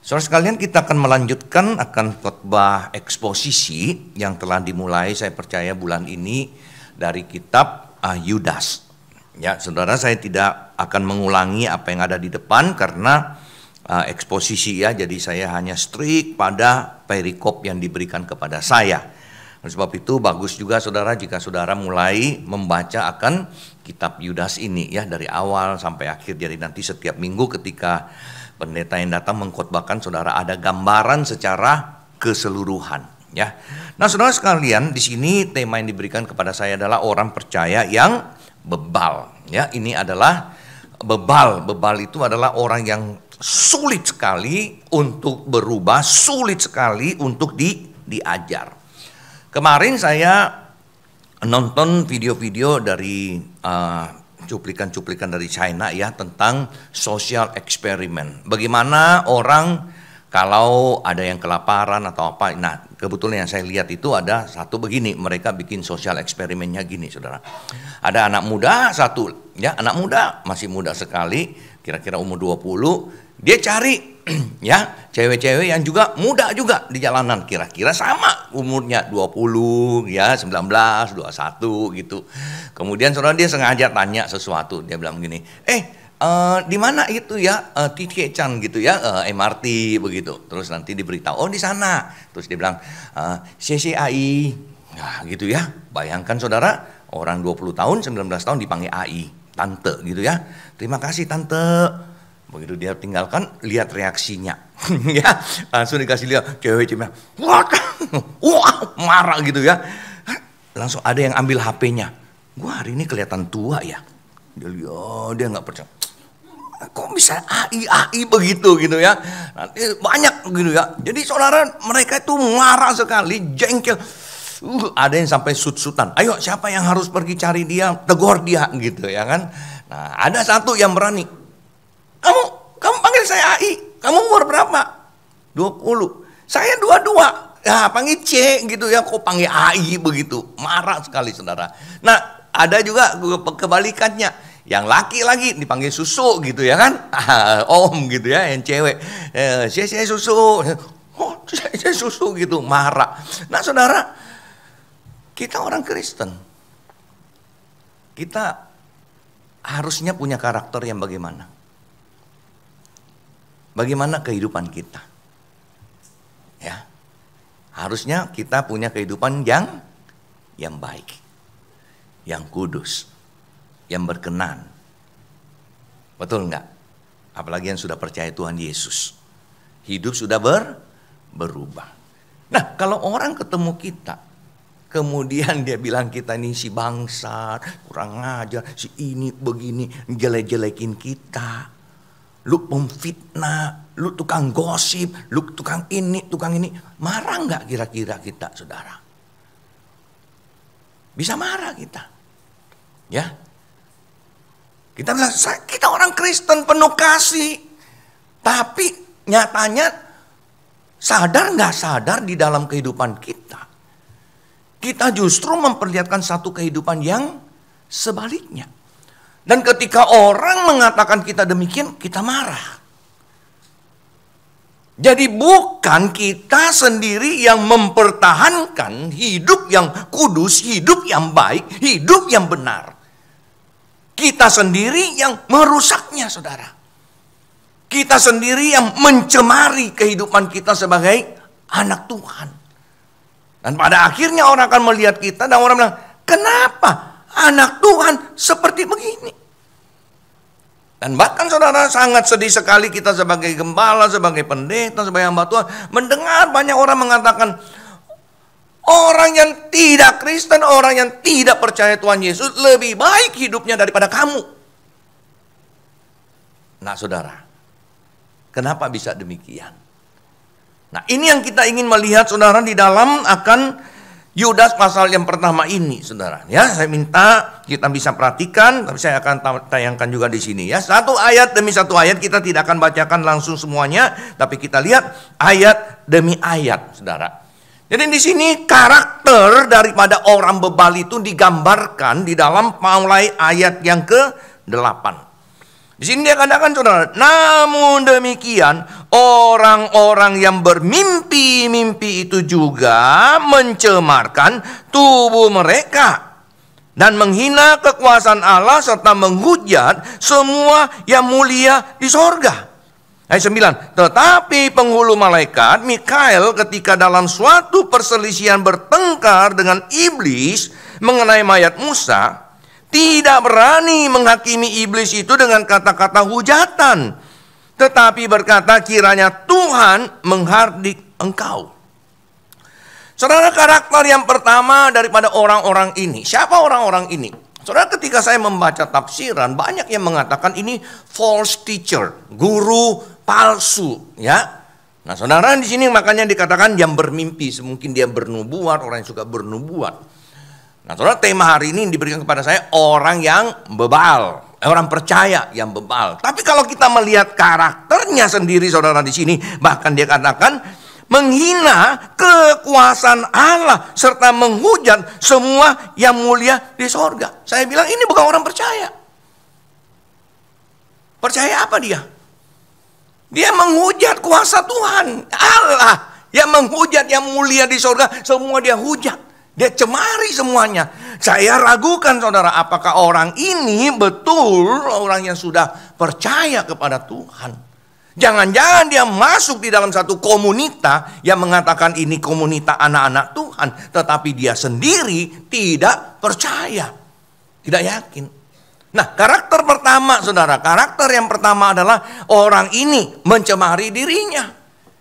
Saudara sekalian, kita akan melanjutkan akan khotbah eksposisi yang telah dimulai saya percaya bulan ini dari kitab Yudas. Ya, saudara, saya tidak akan mengulangi apa yang ada di depan karena eksposisi ya, jadi saya hanya strict pada perikop yang diberikan kepada saya. Oleh sebab itu bagus juga saudara jika saudara mulai membaca akan kitab Yudas ini ya dari awal sampai akhir. Jadi nanti setiap minggu ketika pendeta yang datang mengkhotbahkan, saudara ada gambaran secara keseluruhan ya. Nah, saudara sekalian, di sini tema yang diberikan kepada saya adalah orang percaya yang bebal ya. Ini adalah bebal. Bebal itu adalah orang yang sulit sekali untuk berubah, sulit sekali untuk diajar. Kemarin saya nonton video-video dari cuplikan-cuplikan dari China ya tentang social eksperimen. Bagaimana orang kalau ada yang kelaparan atau apa. Nah, kebetulan yang saya lihat itu ada satu begini, mereka bikin social eksperimennya gini, saudara. Ada anak muda satu, ya anak muda, masih muda sekali, kira-kira umur 20, dia cari ya cewek-cewek yang juga muda juga di jalanan, kira-kira sama umurnya 20 ya, 19, 21 gitu. Kemudian saudara dia sengaja tanya sesuatu, dia bilang begini, di mana itu ya Tiket-chan gitu ya, MRT begitu. Terus nanti diberitahu, oh di sana. Terus dia bilang CCAI. Nah gitu ya. Bayangkan saudara, orang 20 tahun, 19 tahun dipanggil AI, tante gitu ya. Terima kasih tante. Begitu dia tinggalkan, lihat reaksinya. Ya, langsung dikasih lihat cewek-cewek. Wah, marah gitu ya. Langsung ada yang ambil HP-nya. Gua hari ini kelihatan tua ya. Dia nggak percaya. Kok bisa AI begitu gitu ya. Nanti banyak gitu ya. Jadi saudara, mereka itu marah sekali, jengkel. Ada yang sampai sut-sutan. Ayo siapa yang harus pergi cari dia, tegur dia gitu ya kan. Nah, ada satu yang berani. Kamu panggil saya AI. Kamu umur berapa? 20. Saya 22. Ya panggil C gitu ya. Kok panggil AI begitu? Marah sekali saudara. Nah, ada juga kebalikannya. Yang laki lagi dipanggil susu gitu ya kan. Om gitu ya, yang cewek. Saya susu. Oh, saya susu gitu, marah. Nah saudara, kita orang Kristen. Kita harusnya punya karakter yang bagaimana? Bagaimana kehidupan kita? Ya. Harusnya kita punya kehidupan yang baik. Yang kudus. Yang berkenan. Betul enggak? Apalagi yang sudah percaya Tuhan Yesus. Hidup sudah berubah. Nah, kalau orang ketemu kita, kemudian dia bilang kita ini si bangsat, kurang ngajar, si ini begini, jelek-jelekin kita. Lu memfitnah, lu tukang gosip, lu tukang ini. Marah enggak kira-kira kita, saudara? Bisa marah kita. Ya. Kita bilang, kita orang Kristen penuh kasih. Tapi nyatanya sadar nggak sadar di dalam kehidupan kita. Kita justru memperlihatkan satu kehidupan yang sebaliknya. Dan ketika orang mengatakan kita demikian, kita marah. Jadi bukan kita sendiri yang mempertahankan hidup yang kudus, hidup yang baik, hidup yang benar. Kita sendiri yang merusaknya, saudara. Kita sendiri yang mencemari kehidupan kita sebagai anak Tuhan. Dan pada akhirnya orang akan melihat kita dan orang bilang, kenapa anak Tuhan seperti begini? Dan bahkan saudara, sangat sedih sekali kita sebagai gembala, sebagai pendeta, sebagai hamba Tuhan, mendengar banyak orang mengatakan, orang yang tidak Kristen, orang yang tidak percaya Tuhan Yesus lebih baik hidupnya daripada kamu. Nah saudara, kenapa bisa demikian? Nah ini yang kita ingin melihat saudara di dalam akan Yudas pasal yang pertama ini, saudara. Ya, saya minta kita bisa perhatikan, tapi saya akan tayangkan juga di sini. Ya, satu ayat demi satu ayat, kita tidak akan bacakan langsung semuanya, tapi kita lihat ayat demi ayat, saudara. Jadi di sini karakter daripada orang bebal itu digambarkan di dalam mulai ayat yang ke-8. Di sini dia katakan, saudara, namun demikian orang-orang yang bermimpi-mimpi itu juga mencemarkan tubuh mereka dan menghina kekuasaan Allah serta menghujat semua yang mulia di sorga. Ayat 9, tetapi penghulu malaikat Mikael ketika dalam suatu perselisihan bertengkar dengan iblis mengenai mayat Musa, tidak berani menghakimi iblis itu dengan kata-kata hujatan, tetapi berkata, kiranya Tuhan menghardik engkau. Saudara, karakter yang pertama daripada orang-orang ini, siapa orang-orang ini? Saudara, ketika saya membaca tafsiran, banyak yang mengatakan ini false teacher, guru palsu, ya. Nah, saudara, di sini makanya dikatakan yang bermimpi, mungkin dia bernubuat, orang yang suka bernubuat. Nah, saudara, tema hari ini diberikan kepada saya orang yang bebal, orang percaya yang bebal. Tapi kalau kita melihat karakternya sendiri, saudara, di sini bahkan dia katakan menghina kekuasaan Allah serta menghujat semua yang mulia di sorga. Saya bilang ini bukan orang percaya. Percaya apa dia? Dia menghujat kuasa Tuhan, Allah yang menghujat yang mulia di sorga, semua dia hujat, dia cemari semuanya. Saya ragukan, saudara, apakah orang ini betul orang yang sudah percaya kepada Tuhan. Jangan-jangan dia masuk di dalam satu komunitas yang mengatakan ini komunitas anak-anak Tuhan, tetapi dia sendiri tidak percaya, tidak yakin. Nah, karakter pertama, saudara, karakter yang pertama adalah orang ini mencemari dirinya.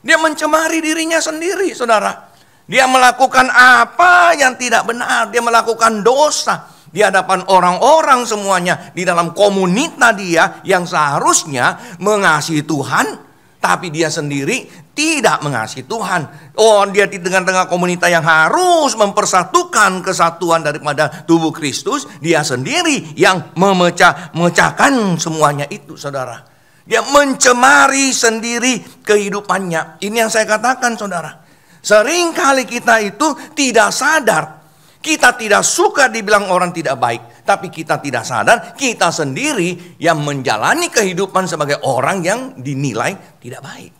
Dia mencemari dirinya sendiri, saudara. Dia melakukan apa yang tidak benar, dia melakukan dosa di hadapan orang-orang semuanya di dalam komunitas dia yang seharusnya mengasihi Tuhan, tapi dia sendiri tidak mengasihi Tuhan. Oh, dia di tengah-tengah komunitas yang harus mempersatukan kesatuan daripada tubuh Kristus, dia sendiri yang memecahkan semuanya itu, saudara. Dia mencemari sendiri kehidupannya. Ini yang saya katakan, saudara. Seringkali kita itu tidak sadar. Kita tidak suka dibilang orang tidak baik, tapi kita tidak sadar kita sendiri yang menjalani kehidupan sebagai orang yang dinilai tidak baik.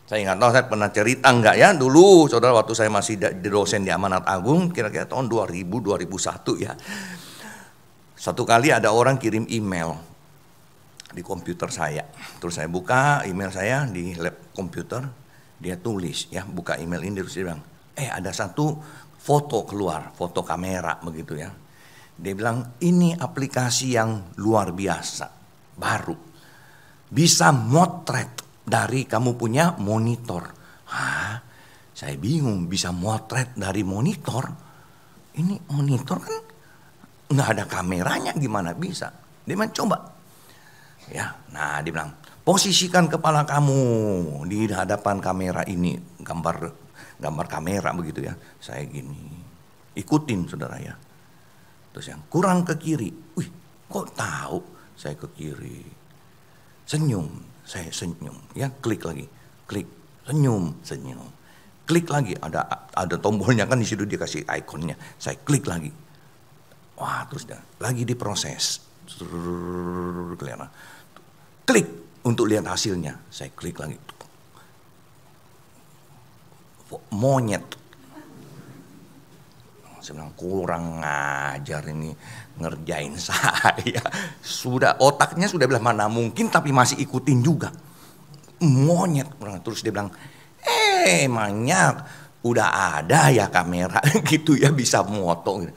Saya nggak tahu saya pernah cerita enggak ya, dulu saudara, waktu saya masih dosen di Amanat Agung, kira-kira tahun 2000-2001 ya. Satu kali ada orang kirim email di komputer saya. Terus saya buka email saya di lab komputer, dia tulis ya, buka email ini terus dia bilang, ada satu foto keluar, foto kamera begitu ya. Dia bilang ini aplikasi yang luar biasa, baru, bisa motret dari kamu punya monitor. Saya bingung, bisa motret dari monitor. Ini monitor kan nggak ada kameranya, gimana bisa? Dia bilang coba. Ya, nah dia bilang posisikan kepala kamu di hadapan kamera ini, gambar kamera begitu ya. Saya gini, ikutin saudara ya. Terus yang kurang ke kiri, wih kok tahu saya ke kiri. Senyum, saya senyum ya, klik lagi, klik, senyum, klik lagi, ada tombolnya kan di situ, dia kasih ikonnya, saya klik lagi. Wah, terus lagi diproses, kelihatan, klik untuk lihat hasilnya, saya klik lagi, monyet. Saya bilang kurang ngajar ini ngerjain saya. Sudah otaknya sudah bilang mana mungkin, tapi masih ikutin juga. Monyet. Terus dia bilang, emangnya udah ada ya kamera gitu ya, bisa moto.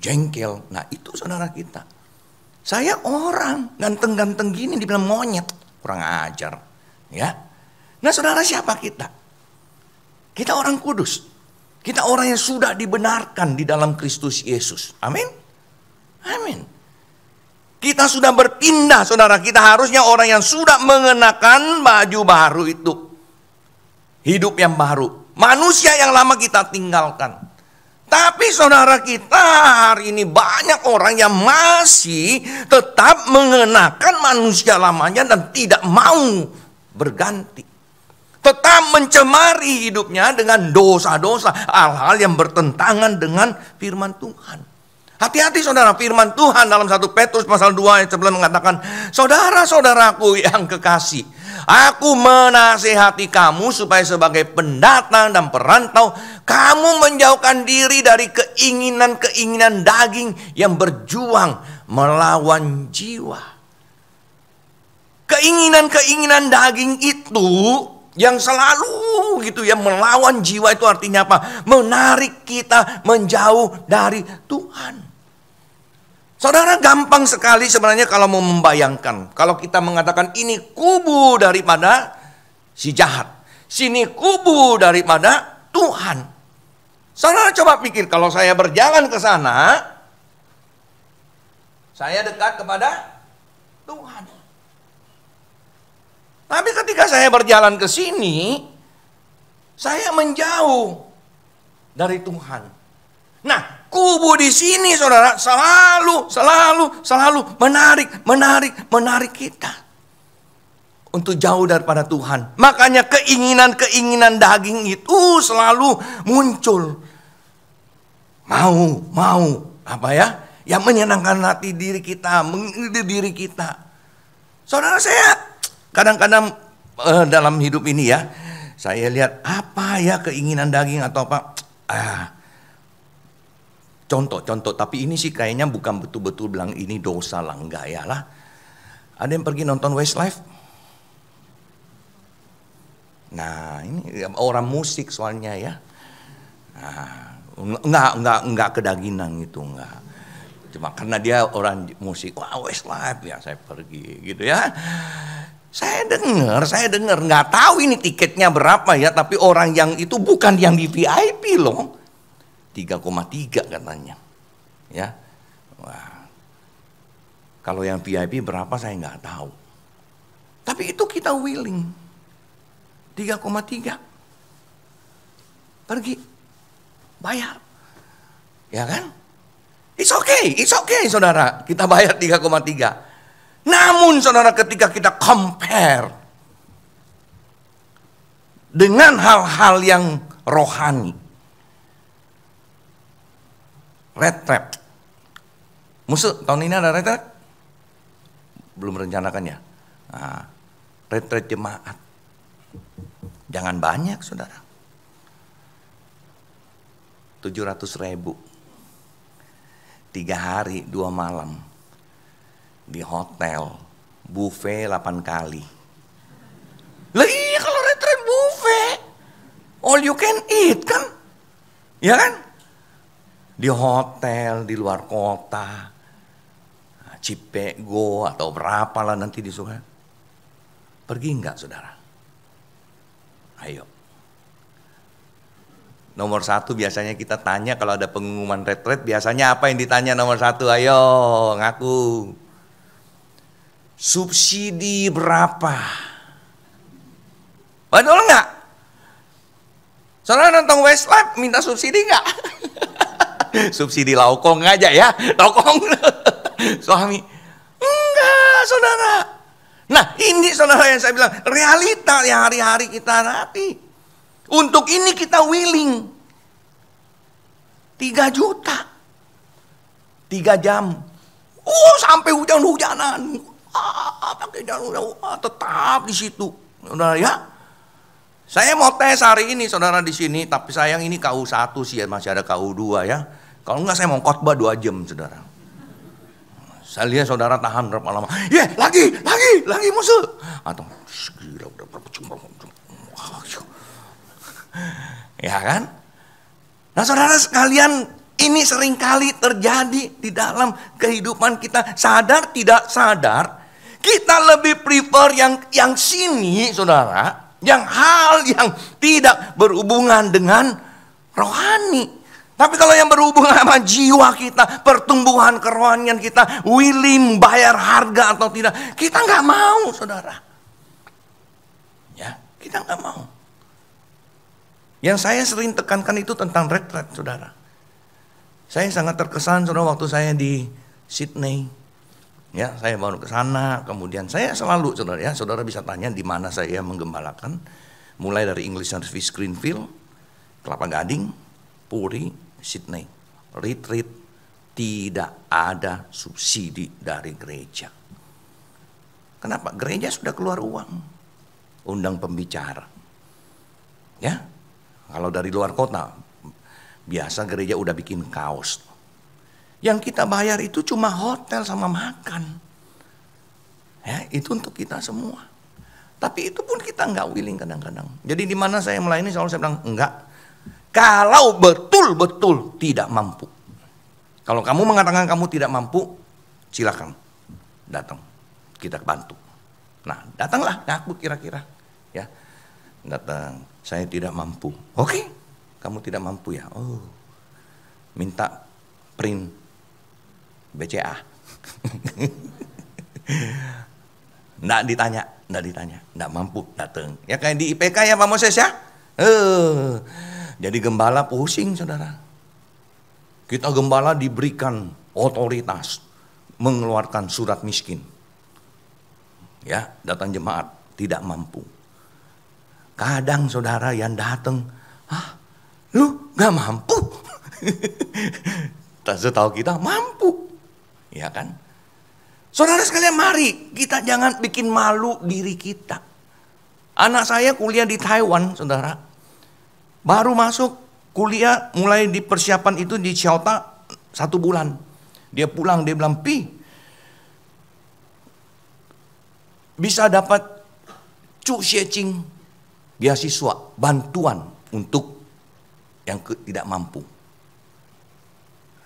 Jengkel. Nah itu saudara kita. Saya orang ganteng-ganteng gini dibilang monyet. Kurang ajar. Ya. Nah saudara, siapa kita? Kita orang kudus. Kita orang yang sudah dibenarkan di dalam Kristus Yesus. Amin. Amin. Kita sudah berpindah, saudara. Kita harusnya orang yang sudah mengenakan baju baru itu. Hidup yang baru. Manusia yang lama kita tinggalkan. Tapi saudara, kita hari ini banyak orang yang masih tetap mengenakan manusia lamanya dan tidak mau berganti. Tetap mencemari hidupnya dengan dosa-dosa, hal-hal yang bertentangan dengan firman Tuhan. Hati-hati saudara, firman Tuhan dalam 1 Petrus pasal 2 ayat 11 mengatakan, saudara-saudaraku yang kekasih, Aku menasihati kamu supaya sebagai pendatang dan perantau, kamu menjauhkan diri dari keinginan-keinginan daging yang berjuang melawan jiwa. Keinginan-keinginan daging itu yang selalu gitu ya melawan jiwa, itu artinya apa? Menarik kita menjauh dari Tuhan. Saudara, gampang sekali sebenarnya kalau mau membayangkan. Kalau kita mengatakan ini kubu daripada si jahat, sini kubu daripada Tuhan. Saudara coba pikir, kalau saya berjalan ke sana, saya dekat kepada Tuhan. Tapi ketika saya berjalan ke sini, saya menjauh dari Tuhan. Nah, kubu di sini saudara selalu menarik kita untuk jauh daripada Tuhan. Makanya keinginan-keinginan daging itu selalu muncul. Mau apa ya? Yang menyenangkan hati diri kita, diri kita. Saudara, saya kadang-kadang dalam hidup ini ya, saya lihat apa ya keinginan daging atau apa. Contoh, tapi ini sih kayaknya bukan betul-betul bilang ini dosa lah, enggak ya lah. Ada yang pergi nonton Westlife? Nah, ini orang musik soalnya ya. Nah, enggak kedagingan gitu, enggak. Cuma karena dia orang musik, wah Westlife ya saya pergi gitu ya. Saya dengar, nggak tahu ini tiketnya berapa ya, tapi orang yang itu bukan yang di VIP loh. 3,3 katanya. Ya. Wah. Kalau yang VIP berapa saya nggak tahu. Tapi itu kita willing. 3,3. Pergi. Bayar. Ya kan? It's okay saudara. Kita bayar 3,3. Namun saudara, ketika kita compare dengan hal-hal yang rohani, retret. Musuh, tahun ini ada retret? Belum rencanakan ya? Nah, retret jemaat. Jangan banyak saudara. 700.000. 3 hari 2 malam. Di hotel. Buffet 8 kali. Lah iya, kalau retret buffet. All you can eat kan? Ya kan? Di hotel, di luar kota, Cipego atau berapa lah nanti disuruh. Pergi enggak saudara? Ayo. Nomor 1 biasanya kita tanya kalau ada pengumuman retret, biasanya apa yang ditanya nomor 1? Ayo ngaku. Subsidi berapa? Betul enggak? Saudara nonton Westlife minta subsidi enggak? Subsidi laukong aja ya, laukong suami. Enggak saudara. Nah ini saudara yang saya bilang, realita yang hari-hari kita hadapi. Untuk ini kita willing 3 juta 3 jam. Sampai hujan-hujanan. Pakai hujan-hujanan tetap di situ. Saudara ya. Saya mau tes hari ini saudara di sini, tapi sayang ini KU1 sih ya, masih ada KU2 ya. Kalau enggak saya mau khotbah 2 jam saudara. Saya lihat saudara tahan berapa lama. Lagi musuh. Atau gila udah berapa jam. Ya kan? Nah saudara sekalian, ini seringkali terjadi di dalam kehidupan kita. Sadar tidak sadar, kita lebih prefer yang sini saudara. Yang hal yang tidak berhubungan dengan rohani. Tapi kalau yang berhubungan sama jiwa kita, pertumbuhan kerohanian kita, willing bayar harga atau tidak, kita nggak mau saudara. Ya, kita nggak mau. Yang saya sering tekankan itu tentang retret saudara. Saya sangat terkesan saudara waktu saya di Sydney. Ya, saya baru ke sana, kemudian saya selalu saudara ya, saudara bisa tanya di mana saya menggembalakan, mulai dari English Service Greenfield, Kelapa Gading, Puri, Sydney. Retreat tidak ada subsidi dari gereja. Kenapa? Gereja sudah keluar uang. undang pembicara. Ya, kalau dari luar kota, biasa gereja udah bikin kaos. Yang kita bayar itu cuma hotel sama makan. Ya, itu untuk kita semua. Tapi itu pun kita nggak willing kadang-kadang. Jadi di mana saya melayani selalu saya bilang enggak. Kalau betul-betul tidak mampu. Kalau kamu mengatakan kamu tidak mampu, silakan datang. Kita bantu. Nah, datanglah aku kira-kira. Ya, datang. Saya tidak mampu. Oke, kamu tidak mampu ya. Oh, minta print BCA. Nggak ditanya, nggak mampu datang. Ya kayak di IPK ya Pak Moses ya. Jadi gembala pusing saudara. Kita gembala diberikan otoritas mengeluarkan surat miskin. Ya, datang jemaat tidak mampu. Kadang saudara yang datang, lu nggak mampu? Setahu kita mampu, ya kan? Saudara sekalian, mari kita jangan bikin malu diri kita. Anak saya kuliah di Taiwan, saudara. Baru masuk kuliah, mulai di persiapan itu di Xiaota 1 bulan. Dia pulang, dia bilang, Pi, bisa dapat Cu Xie beasiswa, bantuan untuk yang tidak mampu.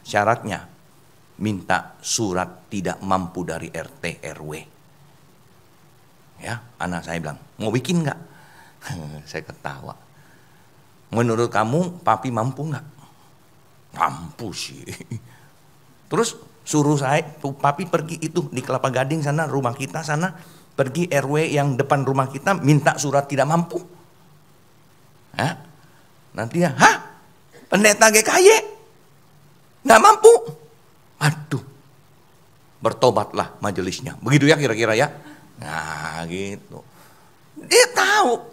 Syaratnya, minta surat tidak mampu dari RT RW. Ya, anak saya bilang, mau bikin nggak? Saya ketawa. Menurut kamu, papi mampu nggak? Mampu sih. Terus suruh saya, papi pergi itu di Kelapa Gading sana, rumah kita sana, pergi RW yang depan rumah kita, minta surat tidak mampu. Hah? Nanti ya, pendeta GKY nggak mampu. Aduh, bertobatlah majelisnya. Begitu ya kira-kira ya. Nah gitu. Dia tahu.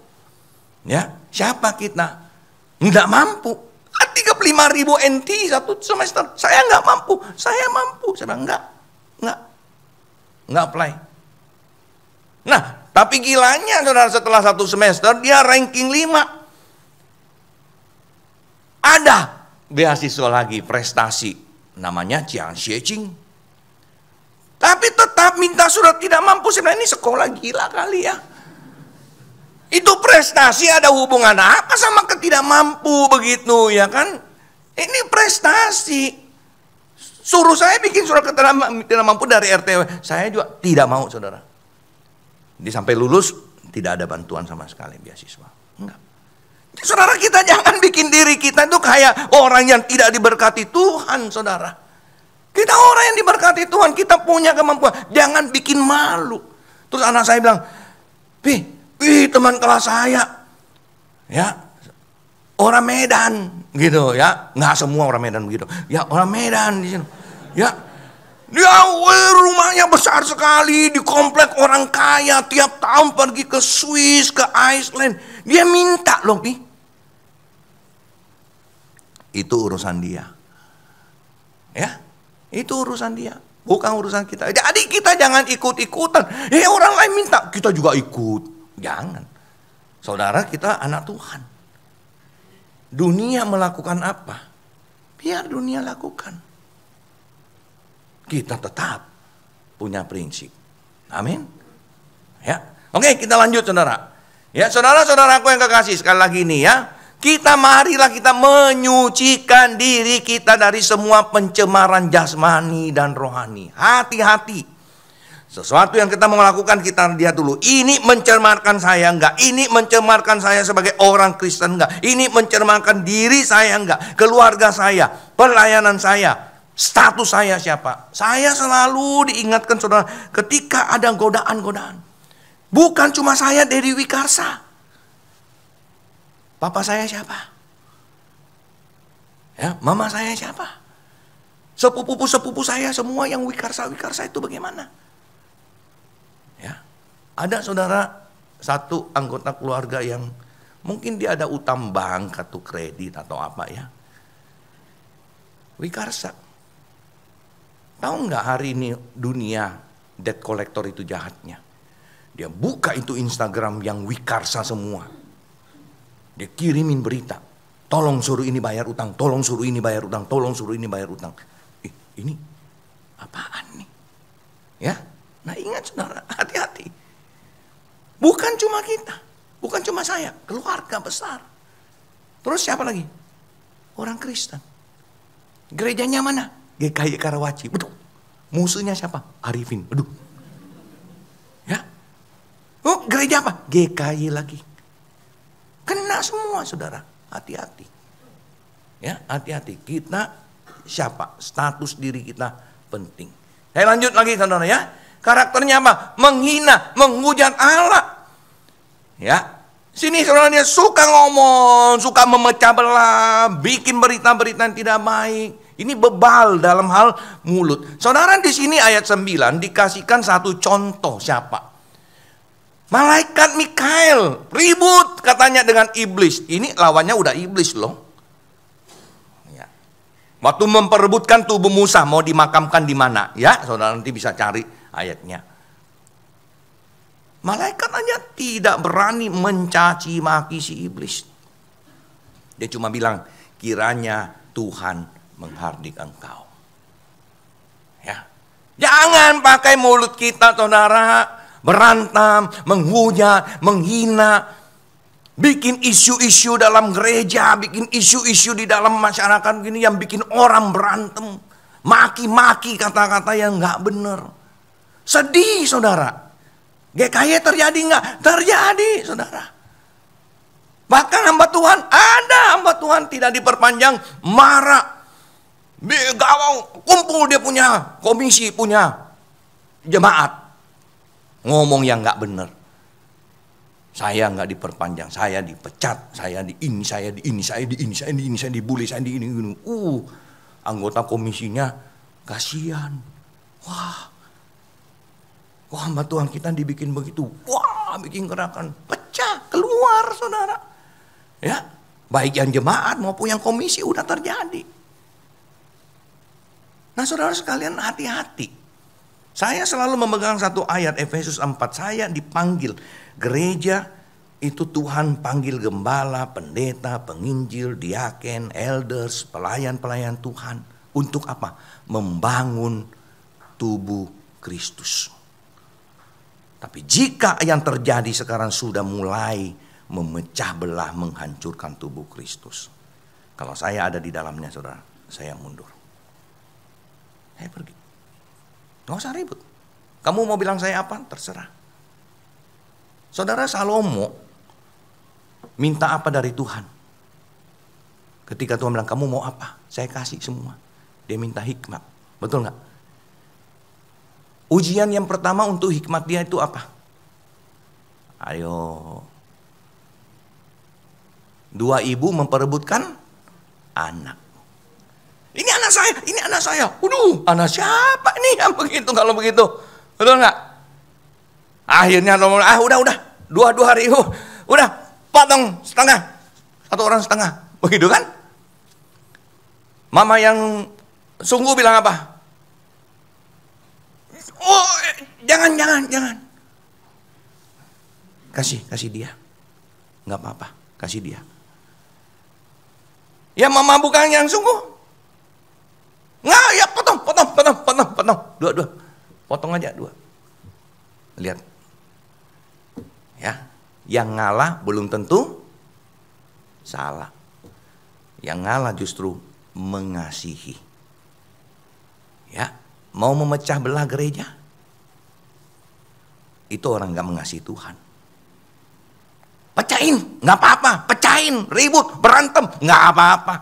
Ya, siapa kita? Nggak mampu. 35.000 NT 1 semester. Saya nggak mampu. Saya mampu. Saya bilang nggak apply. Nah, tapi gilanya saudara, setelah 1 semester dia ranking 5. Ada beasiswa lagi, prestasi, namanya Jiang Xie. Tapi tetap minta surat tidak mampu. Sebenarnya ini sekolah gila kali ya. Itu prestasi ada hubungan apa sama ketidak mampu begitu ya kan? Ini prestasi. Suruh saya bikin surat tidak mampu dari RT. Saya juga tidak mau saudara. Dia sampai lulus tidak ada bantuan sama sekali beasiswa. Enggak. Saudara, kita jangan bikin diri kita itu kayak orang yang tidak diberkati Tuhan, saudara. Kita orang yang diberkati Tuhan, kita punya kemampuan. Jangan bikin malu. Terus anak saya bilang, teman kelas saya, ya orang Medan, gitu ya. Nggak semua orang Medan begitu. Ya orang Medan di sini, ya. Dia rumahnya besar sekali, di komplek orang kaya, tiap tahun pergi ke Swiss, ke Iceland. Dia minta loh, itu urusan dia. Ya, itu urusan dia, bukan urusan kita. Jadi kita jangan ikut-ikutan. Orang lain minta, kita juga ikut. Jangan. Saudara, kita anak Tuhan. Dunia melakukan apa? Biar dunia lakukan. Kita tetap punya prinsip. Amin. Ya. Oke, kita lanjut saudara. Ya, saudara-saudaraku yang kekasih, sekali lagi ini ya. Marilah kita menyucikan diri kita dari semua pencemaran jasmani dan rohani. Hati-hati. Sesuatu yang kita mau lakukan, kita lihat dulu. Ini mencemarkan saya enggak? Ini mencemarkan saya sebagai orang Kristen enggak? Ini mencemarkan diri saya enggak? Keluarga saya, pelayanan saya, status saya siapa? Saya selalu diingatkan saudara, ketika ada godaan-godaan. Bukan cuma saya, Dewi Wikarsa. Papa saya siapa? Ya, mama saya siapa? Sepupu-sepupu saya semua yang wikarsa-wikarsa itu bagaimana? Ya, ada saudara satu anggota keluarga yang mungkin dia ada utang bank, kartu kredit atau apa ya. Wikarsa. Tahu nggak hari ini dunia debt collector itu jahatnya? Dia buka itu Instagram yang wikarsa semua. Dia kirimin berita. Tolong suruh ini bayar utang, tolong suruh ini bayar utang, tolong suruh ini bayar utang. Ini apaan nih? Ya, nah ingat saudara, hati-hati. Bukan cuma kita, bukan cuma saya, keluarga besar. Terus siapa lagi? Orang Kristen. Gerejanya mana? GKI Karawaci. Betul. Musuhnya siapa? Arifin. Aduh. Ya. Oh, gereja apa? GKI lagi. Kena semua, saudara. Hati-hati. Ya, hati-hati. Kita siapa? Status diri kita penting. Saya lanjut lagi, saudara ya. Karakternya apa? Menghina, menghujat Allah. Ya. Sini saudara, dia suka ngomong, suka memecah belah, bikin berita-berita yang tidak baik. Ini bebal dalam hal mulut. Saudara, di sini ayat 9 dikasihkan satu contoh siapa? Malaikat Mikael ribut katanya dengan iblis. Ini lawannya udah iblis loh. Ya. Waktu memperebutkan tubuh Musa mau dimakamkan di mana? Ya, saudara nanti bisa cari ayatnya. Malaikat aja tidak berani mencaci maki si iblis. Dia cuma bilang, kiranya Tuhan menghardik engkau. Ya. Jangan pakai mulut kita, saudara, berantam, menghujat, menghina, bikin isu-isu dalam gereja, bikin isu-isu di dalam masyarakat gini yang bikin orang berantem, maki-maki kata-kata yang nggak benar. Sedih, saudara. GKY terjadi nggak? Terjadi, saudara. Bahkan hamba Tuhan, ada hamba Tuhan tidak diperpanjang, marah. Gawang, kumpul dia punya komisi, punya jemaat. Ngomong yang nggak benar. Saya nggak diperpanjang, saya dipecat, saya di ini, saya di ini, saya di ini, saya di ini, saya dibully, saya di ini. Anggota komisinya kasihan. Wah, hamba Tuhan kita dibikin begitu. Wah, bikin gerakan pecah, keluar, saudara. Ya, baik yang jemaat maupun yang komisi udah terjadi. Nah, saudara sekalian, hati-hati. Saya selalu memegang satu ayat Efesus 4. Saya dipanggil gereja itu Tuhan panggil gembala, pendeta, penginjil, diaken, elders, pelayan-pelayan Tuhan. Untuk apa? Membangun tubuh Kristus. Tapi jika yang terjadi sekarang sudah mulai memecah belah, menghancurkan tubuh Kristus. Kalau saya ada di dalamnya, saudara, saya mundur. Saya pergi. Nggak usah ribut. Kamu mau bilang saya apa? Terserah. Saudara Salomo minta apa dari Tuhan? Ketika Tuhan bilang, kamu mau apa? Saya kasih semua. Dia minta hikmat. Betul nggak? Ujian yang pertama untuk hikmat dia itu apa? Ayo. Dua ibu memperebutkan anak. Ini anak saya, ini anak saya. Anak siapa nih yang begitu kalau begitu? Betul nggak? Akhirnya udah. Dua hari udah potong setengah. Satu orang setengah. Begitu kan? Mama yang sungguh bilang apa? Oh, jangan. Kasih dia. Nggak apa-apa, kasih dia. Ya mama bukan yang sungguh. Nggak, ya potong. Dua. Potong aja dua. Lihat. Ya, yang ngalah belum tentu salah. Yang ngalah justru mengasihi. Ya. Mau memecah belah gereja, itu orang gak mengasihi Tuhan. Pecahin, gak apa-apa. Pecahin, ribut, berantem, gak apa-apa.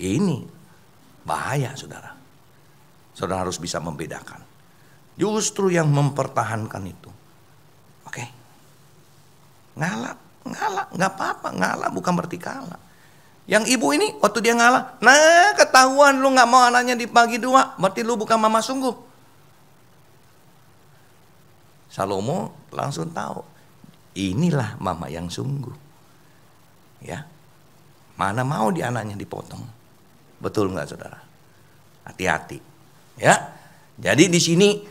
Ini bahaya, saudara. Saudara harus bisa membedakan. Justru yang mempertahankan itu. Oke. Ngalah, gak apa-apa. Ngalah bukan berarti kalah. Yang ibu ini waktu dia ngalah, nah ketahuan lu gak mau anaknya dibagi dua, berarti lu bukan mama sungguh. Salomo langsung tahu, inilah mama yang sungguh. Ya, mana mau di anaknya dipotong. Betul nggak, saudara? Hati-hati. Ya, jadi di sini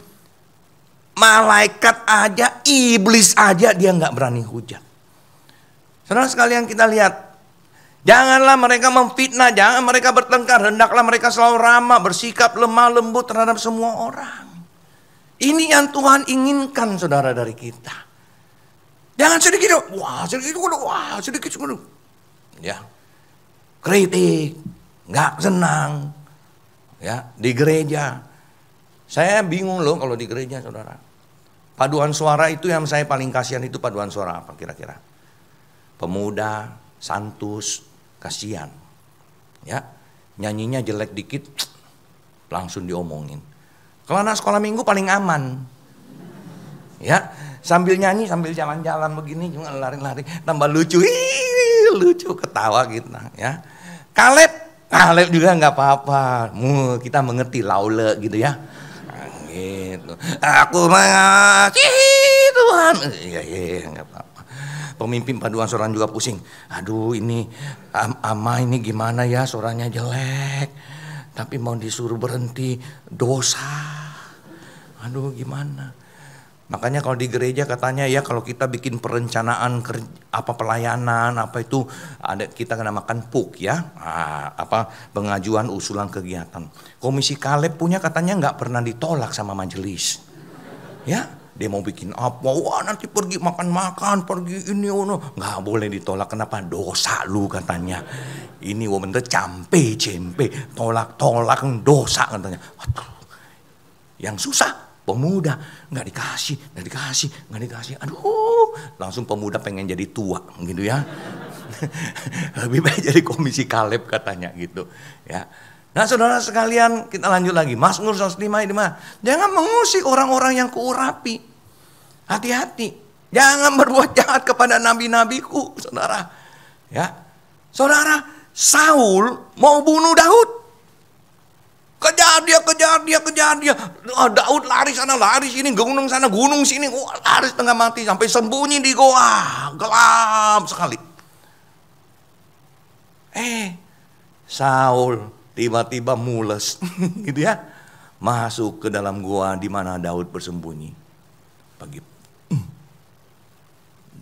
malaikat aja, iblis aja dia nggak berani hujat. Saudara sekalian, kita lihat, janganlah mereka memfitnah, jangan mereka bertengkar, hendaklah mereka selalu ramah, bersikap lemah lembut terhadap semua orang. Ini yang Tuhan inginkan, saudara, dari kita. Jangan sedikit, wah sedikit, wah sedikit, ya, kritik, nggak senang, ya, di gereja. Saya bingung loh kalau di gereja, saudara. Paduan suara itu yang saya paling kasihan itu paduan suara apa kira-kira? Pemuda, santus, kasihan, ya, nyanyinya jelek dikit, langsung diomongin. Kalau anak sekolah minggu paling aman, ya, sambil nyanyi sambil jalan-jalan begini juga lari-lari, tambah lucu, lucu ketawa gitu, ya. Kaleb juga nggak apa-apa, kita mengerti laule gitu ya, gitu. Aku mengasihi Tuhan, iya nggak apa-apa. Pemimpin paduan suara juga pusing, aduh ini ama ini gimana ya, suaranya jelek. Tapi mau disuruh berhenti dosa. Aduh gimana. Makanya kalau di gereja katanya ya, kalau kita bikin perencanaan pelayanan apa itu, ada kita namakan PUK ya. Pengajuan usulan kegiatan. Komisi Kaleb punya katanya nggak pernah ditolak sama majelis. Ya, dia mau bikin apa? Wah nanti pergi makan-makan, pergi ini, nggak boleh ditolak. Kenapa? Dosa lu katanya. Ini bener cempe, tolak dosa katanya. Aduh, yang susah pemuda nggak dikasih. Aduh, langsung pemuda pengen jadi tua gitu ya. Lebih baik jadi komisi Kaleb katanya gitu ya. Nah saudara sekalian, kita lanjut lagi. Mazmur 105 ini mah, jangan mengusik orang-orang yang kuurapi. Hati-hati, jangan berbuat jahat kepada nabi-nabiku, saudara. Ya, saudara, Saul mau bunuh Daud. Kejar dia. Daud lari sana, lari sini, gunung sana, gunung sini. Lari setengah mati sampai sembunyi di goa. Gelap sekali. Saul tiba-tiba mules gitu ya. Masuk ke dalam goa di mana Daud bersembunyi.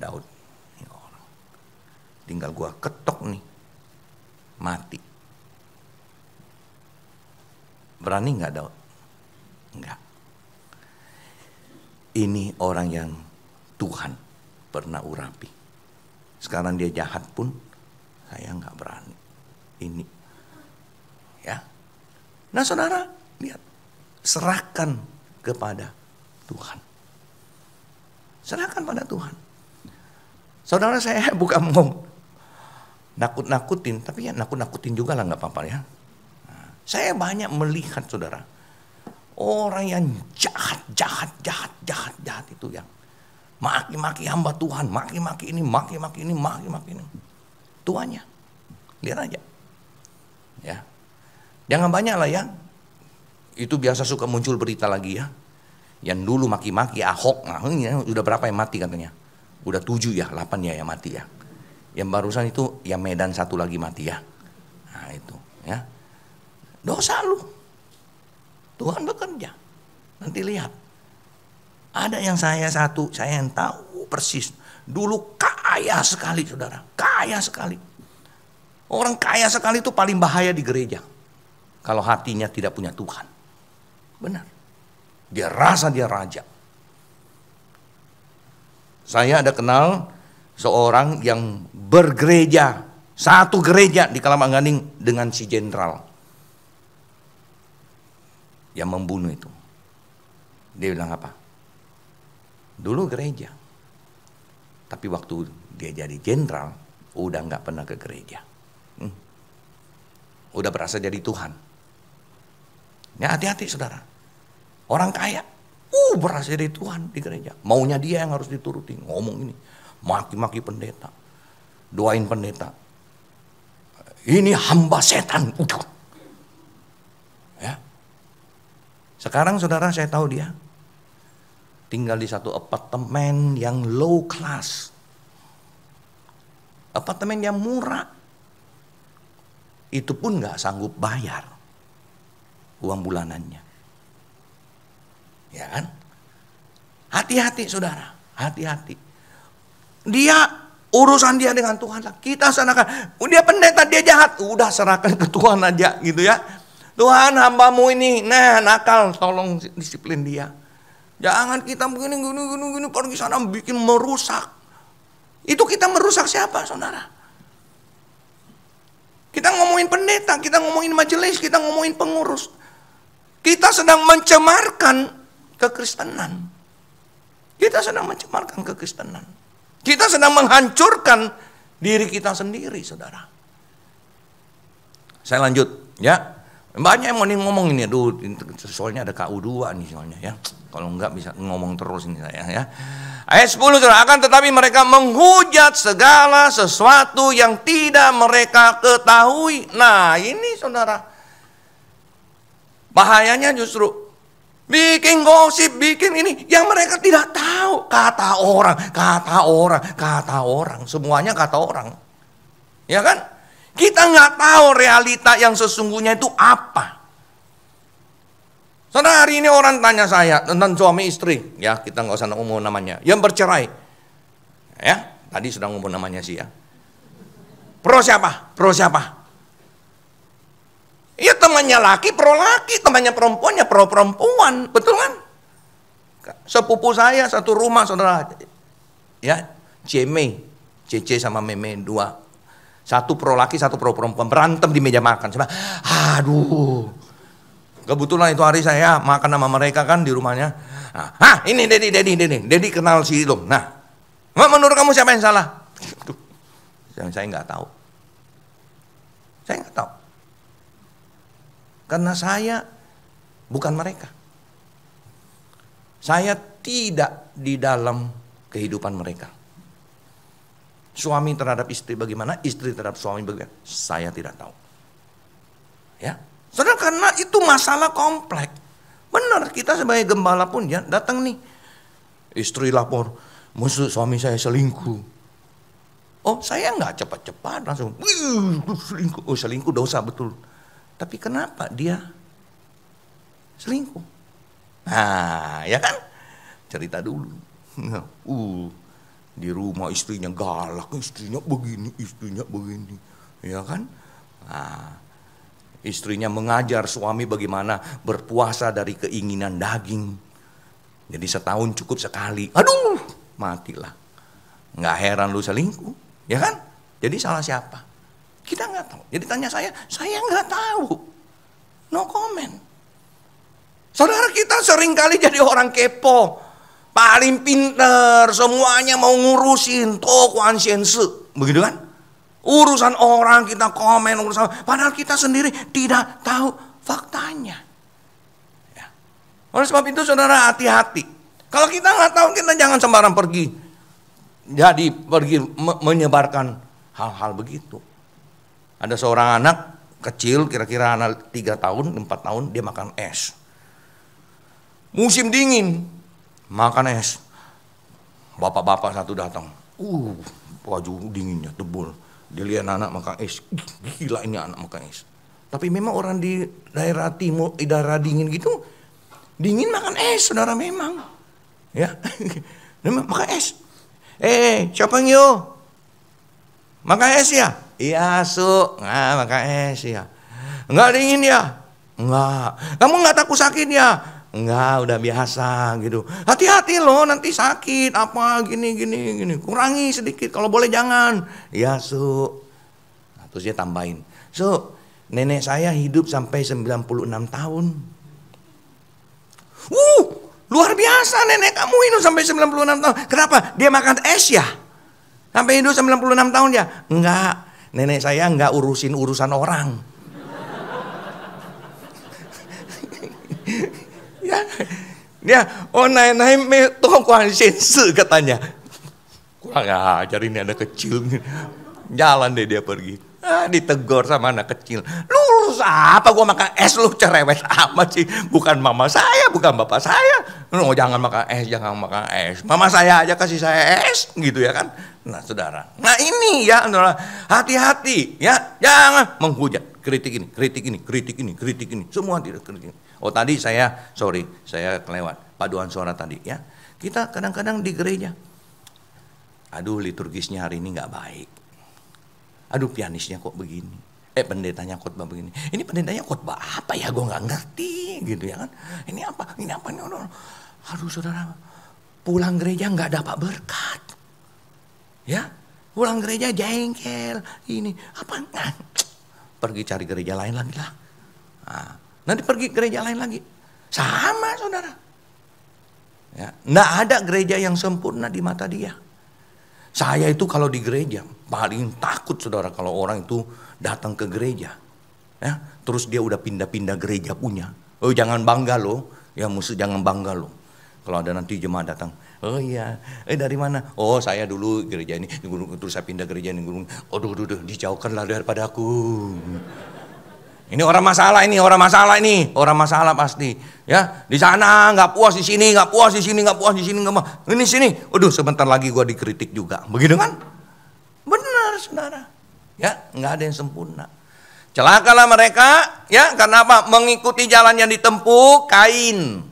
Daud, ini orang. Tinggal gua ketok nih. Mati. Berani nggak Daud? Enggak. Ini orang yang Tuhan pernah urapi. Sekarang dia jahat pun saya nggak berani. Ini, ya. Nah saudara, lihat, serahkan kepada Tuhan. Serahkan pada Tuhan. Saudara, saya bukan mau nakut-nakutin, tapi ya nakut-nakutin juga lah, nggak apa-apa ya. Nah, saya banyak melihat saudara, orang yang jahat itu yang maki-maki hamba Tuhan, maki-maki ini. Tuannya, lihat aja, ya. Jangan banyak lah ya. Itu biasa suka muncul berita lagi ya. Yang dulu maki-maki Ahok, udah berapa yang mati katanya? Udah 7 ya, 8 ya yang mati ya. Yang barusan itu yang Medan 1 lagi mati ya. Nah itu ya. Dosa lu. Tuhan bekerja. Nanti lihat. Ada yang saya yang tahu persis. Dulu kaya sekali saudara. Kaya sekali. Orang kaya sekali itu paling bahaya di gereja. Kalau hatinya tidak punya Tuhan. Benar. Dia rasa dia raja. Saya ada kenal seorang yang bergereja, satu gereja di Kalamangganing dengan si jenderal yang membunuh itu. Dia bilang apa? Dulu gereja, tapi waktu dia jadi jenderal udah nggak pernah ke gereja. Udah berasa jadi Tuhan. Ya hati-hati saudara. Orang kaya, berasa jadi Tuhan di gereja. Maunya dia yang harus dituruti. Ngomong ini, maki-maki pendeta, doain pendeta. Ini hamba setan. Ya. Sekarang saudara saya tahu dia tinggal di satu apartemen yang low class. Apartemen yang murah. Itu pun gak sanggup bayar uang bulanannya. Ya kan? Hati-hati saudara, hati-hati. Dia urusan dia dengan Tuhan lah. Kita serahkan. Dia pendeta, dia jahat, udah serahkan ke Tuhan aja gitu ya. Tuhan, hambamu ini, nah nakal, tolong disiplin dia. Jangan kita begini, pergi sana bikin merusak. Itu kita merusak siapa saudara? Kita ngomongin pendeta, kita ngomongin majelis, kita ngomongin pengurus. Kita sedang mencemarkan kekristenan. Kita sedang mencemarkan kekristenan. Kita sedang menghancurkan diri kita sendiri, saudara. Saya lanjut, ya. Banyak yang mau ngomong ini, aduh, soalnya ada KU2 nih soalnya, ya. Kalau enggak bisa ngomong terus ini saya, ya. Ayat 10, saudara, akan tetapi mereka menghujat segala sesuatu yang tidak mereka ketahui. Nah, ini saudara, bahayanya justru bikin gosip, bikin ini yang mereka tidak tahu. Kata orang, semuanya kata orang. Ya kan? Kita nggak tahu realita yang sesungguhnya itu apa. Saudara, hari ini orang tanya saya tentang suami istri. Ya, kita nggak usah ngomong namanya. Yang bercerai. Ya, tadi sudah ngomong namanya sih ya. Pro siapa? Iya, temannya laki, pro laki, temannya perempuannya pro perempuan, betul kan? Sepupu saya satu rumah saudara, ya, Cece sama Meme dua, satu pro laki, satu pro perempuan, berantem di meja makan. Aduh, kebetulan itu hari saya makan sama mereka kan di rumahnya. Nah, ini Dedi kenal si Ilum. Nah, menurut kamu siapa yang salah? Saya nggak tahu. Karena saya bukan mereka. Saya tidak di dalam kehidupan mereka. Suami terhadap istri bagaimana, istri terhadap suami bagaimana, saya tidak tahu. Ya, saudara, karena itu masalah kompleks. Benar, kita sebagai gembala pun ya datang nih. Istri lapor, musuh suami saya selingkuh. Oh, saya nggak cepat-cepat langsung, selingkuh. Oh, selingkuh dosa betul. Tapi kenapa dia selingkuh? Nah, ya kan? Cerita dulu. Di rumah istrinya galak, istrinya begini. Ya kan? Nah, istrinya mengajar suami bagaimana berpuasa dari keinginan daging. Jadi setahun cukup sekali. Aduh, matilah. Nggak heran lu selingkuh. Ya kan? Jadi salah siapa? Kita nggak tahu. Jadi tanya saya nggak tahu. No comment. Saudara, kita seringkali jadi orang kepo. Paling pinter, semuanya mau ngurusin. Toko ansiense. Begitu kan? Urusan orang kita komen. Padahal kita sendiri tidak tahu faktanya. Ya. Oleh sebab itu saudara, hati-hati. Kalau kita nggak tahu, kita jangan sembarang pergi. Jadi pergi menyebarkan hal-hal begitu. Ada seorang anak kecil, kira-kira anak 3 tahun, 4 tahun, dia makan es. Musim dingin, makan es. Bapak-bapak satu datang. Baju dinginnya tebul. Dia lihat anak makan es. Gila ini anak makan es. Tapi memang orang di daerah timur, di daerah dingin gitu, dingin makan es, saudara, memang. Ya, makan es. Siapa yang yo? Makan es ya? Iya, Su. Nah, makan es ya. Enggak dingin ya? Enggak. Kamu enggak takut sakit ya? Enggak, udah biasa gitu. Hati-hati loh, nanti sakit apa gini. Kurangi sedikit, kalau boleh jangan. Iya, Su. Nah, terus dia tambahin. Su, nenek saya hidup sampai 96 tahun. Luar biasa nenek kamu hidup sampai 96 tahun. Kenapa? Dia makan es ya? Sampai hidup 96 tahun ya? Enggak. Nenek saya enggak urusin urusan orang. Ya, dia naik toh kuansiense katanya. Kurang ajar ini anak kecil. Jalan deh dia pergi. Ditegur sama anak kecil. Lu apa gua makan es, lu cerewet amat sih. Bukan mama saya, bukan bapak saya. Lu jangan makan es. Mama saya aja kasih saya es gitu ya kan. Nah saudara, nah ini ya saudara, hati-hati ya. Jangan menghujat. Kritik ini. Semua tidak kritik. Oh tadi saya kelewat paduan suara tadi ya. Kita kadang-kadang di gereja, aduh liturgisnya hari ini nggak baik. Aduh pianisnya kok begini. Pendetanya khotbah begini. Ini pendetanya khotbah apa ya? Gue nggak ngerti gitu ya kan. Ini apa? Ini apa? Aduh saudara, pulang gereja nggak dapat berkat. Ya, pulang gereja jengkel. Ini apa? Nah, pergi cari gereja lain lagi lah. Nah, nanti pergi gereja lain lagi. Sama saudara. Ya, nggak ada gereja yang sempurna di mata dia. Saya itu kalau di gereja paling takut saudara kalau orang itu datang ke gereja. Ya, terus dia udah pindah-pindah gereja punya. Oh jangan bangga loh. Ya musuh jangan bangga loh. Kalau ada nanti jemaat datang. Oh iya, dari mana? Oh saya dulu gereja ini. Terus saya pindah gereja ini. Aduh, dijauhkanlah daripada aku. Ini orang masalah pasti. Ya, di sana nggak puas, di sini nggak puas, di sini nggak puas, di sini nggak puas. Ini sini, aduh sebentar lagi gua dikritik juga, begitu kan? Benar, saudara. Ya, nggak ada yang sempurna. Celakalah mereka, ya karena apa? Mengikuti jalan yang ditempuh Kain,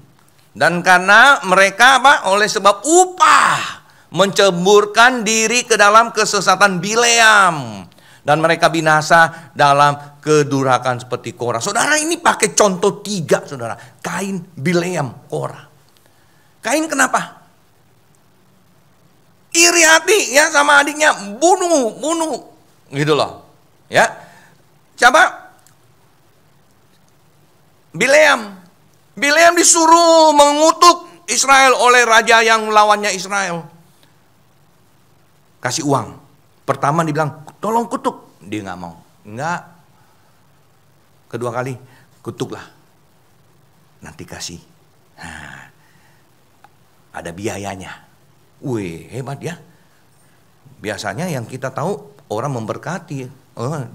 dan karena mereka apa? Oleh sebab upah menceburkan diri ke dalam kesesatan Bileam. Dan mereka binasa dalam kedurhakaan seperti Korah. Saudara ini pakai contoh 3 saudara. Kain, Bileam, Korah. Kain kenapa? Iri hati ya sama adiknya. Bunuh. Gitu loh. Ya. Coba. Bileam disuruh mengutuk Israel oleh raja yang melawannya Israel. Kasih uang. Pertama dibilang, tolong kutuk. Dia nggak mau. Nggak. Kedua kali, kutuklah. Nanti kasih. Nah, ada biayanya. Wih, hebat ya. Biasanya yang kita tahu, orang memberkati.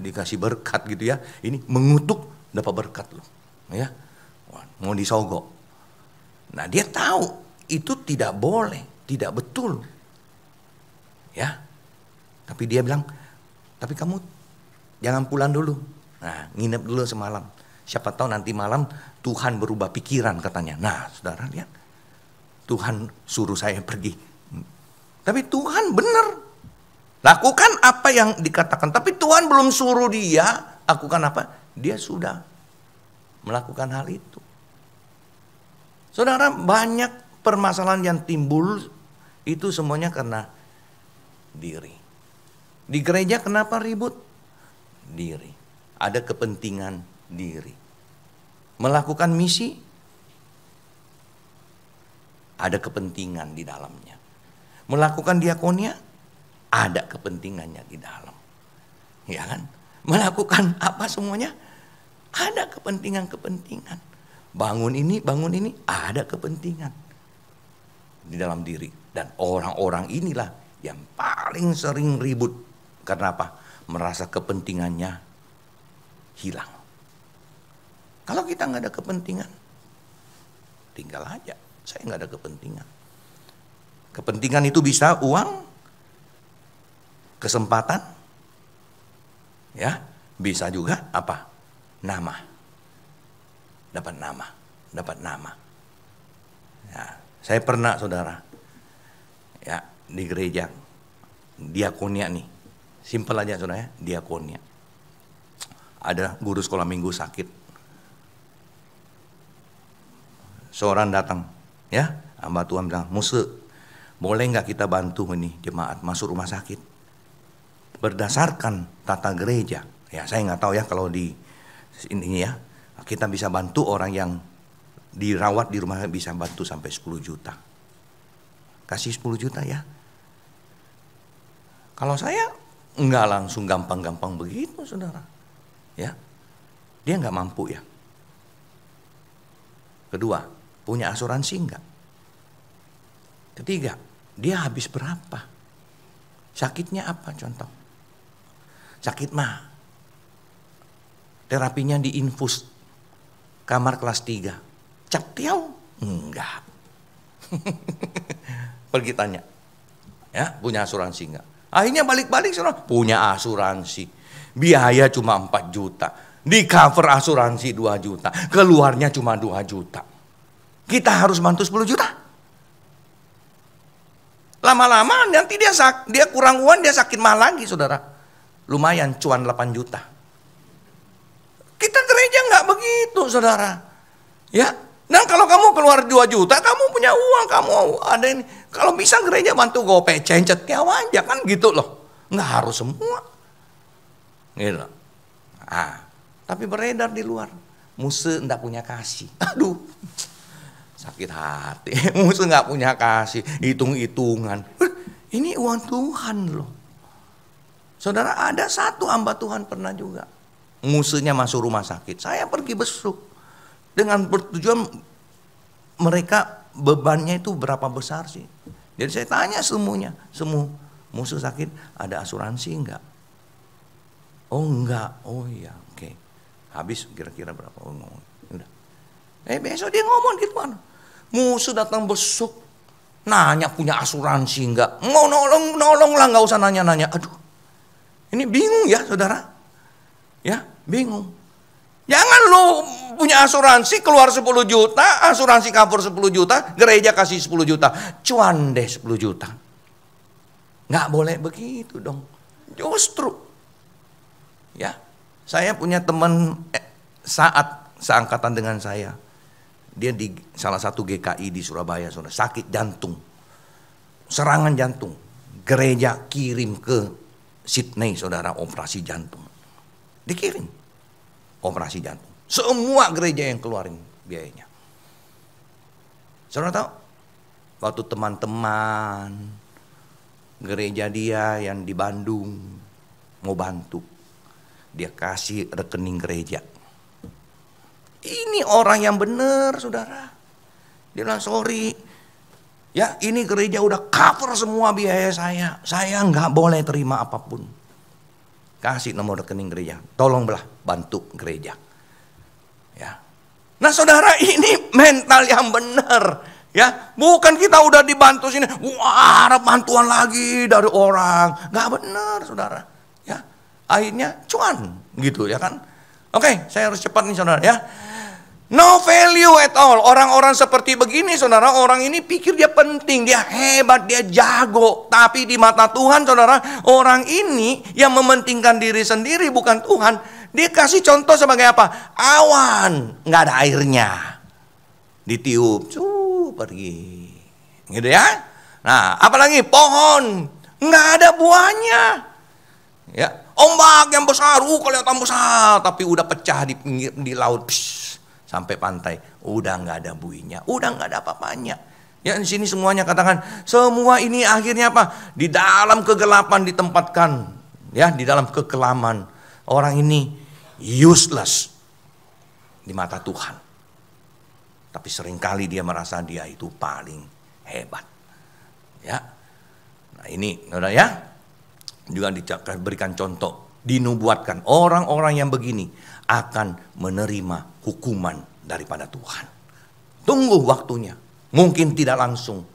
Dikasih berkat gitu ya. Ini mengutuk, dapat berkat loh. Ya, mau disogok. Nah, dia tahu itu tidak boleh, tidak betul. Ya. Tapi dia bilang, tapi kamu jangan pulang dulu. Nah, nginep dulu semalam. Siapa tahu nanti malam Tuhan berubah pikiran katanya. Nah, saudara lihat. Tuhan suruh saya pergi. Tapi Tuhan benar. Lakukan apa yang dikatakan. Tapi Tuhan belum suruh dia lakukan apa. Dia sudah melakukan hal itu. Saudara, banyak permasalahan yang timbul. Itu semuanya karena diri. Di gereja kenapa ribut? Diri. Ada kepentingan diri. Melakukan misi, ada kepentingan di dalamnya. Melakukan diakonia, ada kepentingannya di dalam. Ya kan? Melakukan apa semuanya, ada kepentingan-kepentingan. Bangun ini, ada kepentingan di dalam diri. Dan orang-orang inilah yang paling sering ribut. Karena apa? Merasa kepentingannya hilang. Kalau kita nggak ada kepentingan, tinggal aja. Saya nggak ada kepentingan. Kepentingan itu bisa uang, kesempatan, ya, bisa juga apa? Nama. Dapat nama. Ya, saya pernah saudara, ya di gereja diakonia nih. Simpel aja saudara ya, diakonia. Ada guru sekolah minggu sakit. Seorang datang, ya, hamba Tuhan bilang, Muse, boleh nggak kita bantu ini jemaat masuk rumah sakit? Berdasarkan tata gereja, ya saya nggak tahu ya kalau di ini ya, kita bisa bantu orang yang dirawat di rumah bisa bantu sampai 10 juta. Kasih 10 juta ya. Kalau saya nggak langsung gampang-gampang begitu saudara. Ya, dia nggak mampu ya. Kedua, punya asuransi nggak? Ketiga, dia habis berapa? Sakitnya apa contoh? Sakit mah, terapinya diinfus, kamar kelas 3. Cap tiau? Enggak. Pergi tanya, ya punya asuransi nggak? Akhirnya balik-balik saudara, punya asuransi. Biaya cuma 4 juta. Di cover asuransi 2 juta. Keluarnya cuma 2 juta. Kita harus bantu 10 juta. Lama-lama nanti dia kurang uang, dia sakit mah lagi, saudara. Lumayan cuan 8 juta. Kita gereja nggak begitu, saudara. Ya, dan kalau kamu keluar 2 juta, kamu punya uang, kamu ada ini. Kalau bisa gereja bantu gope, cencet aja kan gitu loh. Nggak harus semua. Gitu. Tapi beredar di luar. Musuh nggak punya kasih. Aduh, sakit hati. Musuh nggak punya kasih, hitung-hitungan. Ini uang Tuhan loh. Saudara, ada satu hamba Tuhan pernah juga. Musuhnya masuk rumah sakit. Saya pergi besuk. Dengan bertujuan mereka bebannya itu berapa besar sih. Jadi saya tanya semuanya. Semua musuh sakit ada asuransi enggak? Oh enggak. Oh iya, oke. Habis kira-kira berapa? Oh, udah. Besok dia ngomong gitu kan. Musuh datang besuk. Nanya punya asuransi enggak? Mau nolong lah, enggak usah nanya-nanya. Aduh. Ini bingung ya, saudara. Ya, bingung. Jangan lu punya asuransi keluar 10 juta, asuransi cover 10 juta, gereja kasih 10 juta. Cuan deh 10 juta. Nggak boleh begitu dong. Justru. Ya, saya punya teman saat seangkatan dengan saya. Dia di salah satu GKI di Surabaya, saudara, sakit jantung. Serangan jantung. Gereja kirim ke Sydney, saudara, operasi jantung. Dikirim. Operasi jantung. Semua gereja yang keluarin biayanya. Saudara tahu? Waktu teman-teman gereja dia yang di Bandung mau bantu, dia kasih rekening gereja. Ini orang yang benar, saudara. Dia bilang, sorry, ya ini gereja udah cover semua biaya saya. Saya nggak boleh terima apapun. Kasih nomor rekening gereja. Tolong belah bantu gereja. Ya. Nah saudara, ini mental yang benar. Ya, bukan kita udah dibantu sini, wah ada bantuan lagi dari orang. Nggak benar, saudara. Ya, akhirnya cuan gitu ya kan. Oke, saya harus cepat nih saudara ya. No value at all. Orang-orang seperti begini saudara, orang ini pikir dia penting, dia hebat, dia jago. Tapi di mata Tuhan saudara, orang ini yang mementingkan diri sendiri bukan Tuhan. Dia kasih contoh sebagai apa? Awan, nggak ada airnya. Ditiup, pergi. Gitu ya. Nah, apalagi pohon, nggak ada buahnya. Ya, ombak yang besar, kelihatan besar, tapi udah pecah di pinggir di laut. Sampai pantai, udah nggak ada buihnya, udah nggak ada apa-apanya. Ya di sini semuanya katakan, semua ini akhirnya apa? Di dalam kegelapan ditempatkan, ya di dalam kekelaman. Orang ini useless di mata Tuhan. Tapi seringkali dia merasa dia itu paling hebat. Ya, nah ini, saudara ya, juga diberikan contoh, dinubuatkan orang-orang yang begini akan menerima hukuman daripada Tuhan. Tunggu waktunya. Mungkin tidak langsung.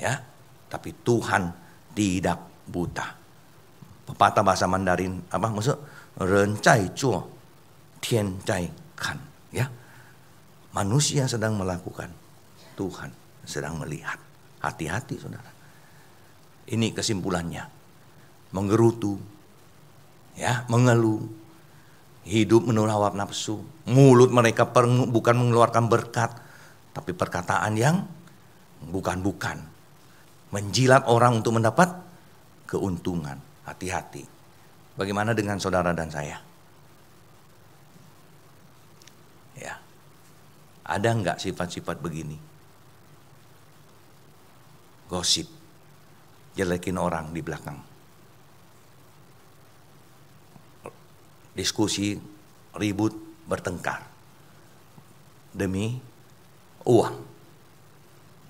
Ya, tapi Tuhan tidak buta. Pepatah bahasa Mandarin apa maksud? Ren zai zuo, tian zai kan. Ya. Manusia sedang melakukan, Tuhan sedang melihat. Hati-hati saudara. Ini kesimpulannya. Menggerutu, ya, mengeluh. Hidup menurut hawa nafsu. Mulut mereka bukan mengeluarkan berkat, tapi perkataan yang bukan-bukan. Menjilat orang untuk mendapat keuntungan. Hati-hati. Bagaimana dengan saudara dan saya? Ya. Ada enggak sifat-sifat begini? Gosip. Jelekin orang di belakang. Diskusi, ribut, bertengkar demi uang.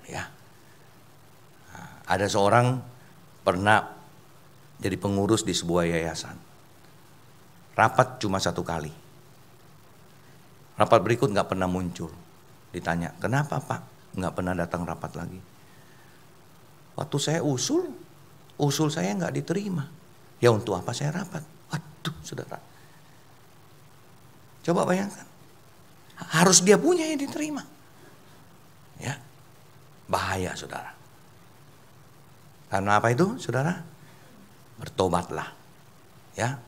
Ya, ada seorang pernah jadi pengurus di sebuah yayasan. Rapat cuma 1 kali. Rapat berikut nggak pernah muncul. Ditanya, kenapa Pak nggak pernah datang rapat lagi? Waktu saya usul saya nggak diterima. Ya untuk apa saya rapat? Waduh, saudara. Coba bayangkan. Harus dia punya yang diterima. Ya. Bahaya saudara. Karena apa itu, saudara? Bertobatlah. Ya,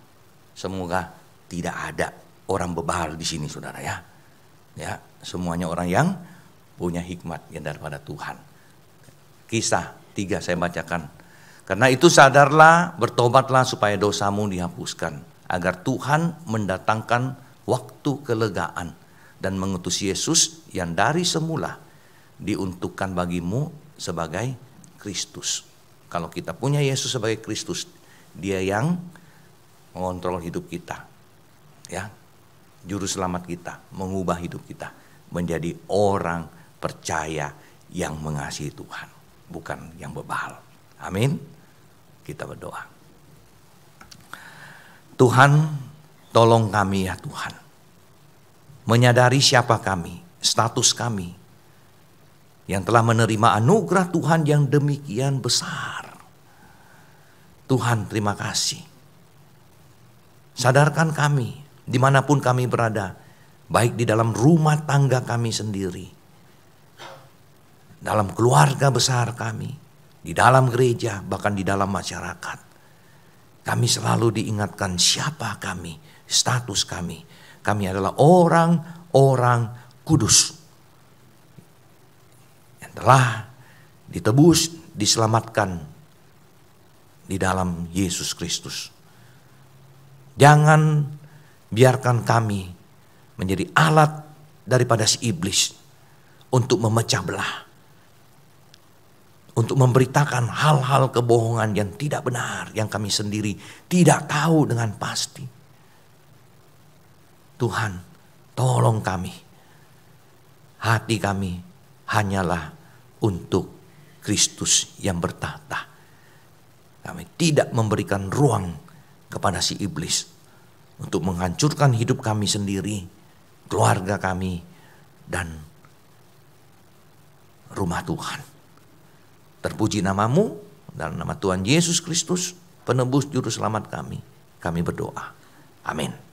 semoga tidak ada orang bebal di sini, saudara ya. Ya, semuanya orang yang punya hikmat yang daripada Tuhan. Kisah 3 saya bacakan. Karena itu sadarlah, bertobatlah supaya dosamu dihapuskan, agar Tuhan mendatangkan waktu kelegaan dan mengutus Yesus yang dari semula diuntukkan bagimu sebagai Kristus. Kalau kita punya Yesus sebagai Kristus, Dia yang mengontrol hidup kita. Ya, juru selamat kita, mengubah hidup kita menjadi orang percaya yang mengasihi Tuhan, bukan yang bebal. Amin. Kita berdoa. Tuhan, tolong kami ya Tuhan, menyadari siapa kami, status kami, yang telah menerima anugerah Tuhan yang demikian besar. Tuhan, terima kasih. Sadarkan kami dimanapun kami berada, baik di dalam rumah tangga kami sendiri, dalam keluarga besar kami, di dalam gereja, bahkan di dalam masyarakat. Kami selalu diingatkan siapa kami, status kami. Kami adalah orang-orang kudus yang telah ditebus, diselamatkan di dalam Yesus Kristus. Jangan biarkan kami menjadi alat daripada si iblis untuk memecah belah, untuk memberitakan hal-hal kebohongan yang tidak benar, yang kami sendiri tidak tahu dengan pasti. Tuhan, tolong kami. Hati kami hanyalah untuk Kristus yang bertahta. Kami tidak memberikan ruang kepada si iblis untuk menghancurkan hidup kami sendiri, keluarga kami, dan rumah Tuhan. Terpuji namamu, dalam nama Tuhan Yesus Kristus, penebus juru selamat kami. Kami berdoa. Amin.